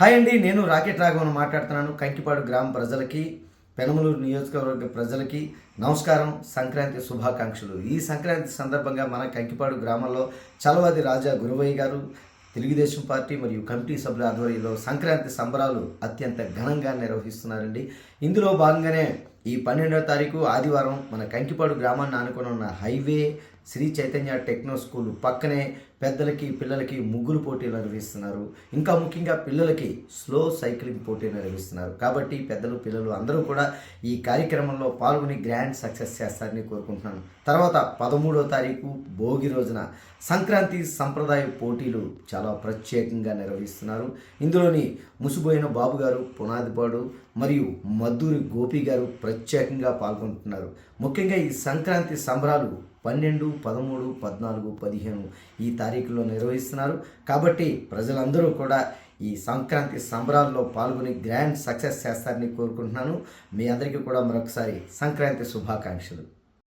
Hi అండి, నేను rocket Raghavan మాట్లాడుతున్నాను. కంకిపాడు గ్రామ ప్రజలకి, పెనమలూరు నియోజకవర్గ ప్రజలకి నమస్కారం, సంక్రాంతి శుభాకాంక్షలు. ఈ సంక్రాంతి సందర్భంగా మన కంకిపాడు గ్రామంలో చలవాది రాజా గురువయ్య గారు, తెలుగుదేశం పార్టీ మరియు కమిటీ సభ్యుల ఆధ్వర్యంలో సంక్రాంతి సంబరాలు అత్యంత ఘనంగా నిర్వహిస్తున్నారండి. ఇందులో భాగంగానే ఈ 12వ తారీఖు ఆదివారం మన కంకిపాడు గ్రామాన్ని ఆనుకొని ఉన్న highway Sri Chaitanya techno school పక్కనే పెద్దలకి పిల్లలకి ముగ్గులు పోటీలు నిర్వహిస్తున్నారు. ఇంకా ముఖ్యంగా పిల్లలకి స్లో సైక్లింగ్ పోటీలు నిర్వహిస్తున్నారు. కాబట్టి పెద్దలు పిల్లలు అందరూ కూడా ఈ కార్యక్రమంలో పాల్గొని గ్రాండ్ సక్సెస్ చేస్తారని కోరుకుంటున్నాను. తర్వాత 13వ తారీఖు భోగి రోజున సంక్రాంతి సంప్రదాయ పోటీలు చాలా ప్రత్యేకంగా నిర్వహిస్తున్నారు. ఇందులోని ముసుబోయిన బాబు గారు, పునాదిపాడు మరియు మద్దూరి గోపి గారు ప్రత్యేకంగా పాల్గొంటున్నారు. ముఖ్యంగా ఈ సంక్రాంతి సంబరాలు 12, 13, 14, 15 ఈ తారీఖుల్లో నిర్వహిస్తున్నారు. కాబట్టి ప్రజలందరూ కూడా ఈ సంక్రాంతి సంబరాల్లో పాల్గొని గ్రాండ్ సక్సెస్ చేస్తారని కోరుకుంటున్నాను. మీ అందరికీ కూడా మరొకసారి సంక్రాంతి శుభాకాంక్షలు.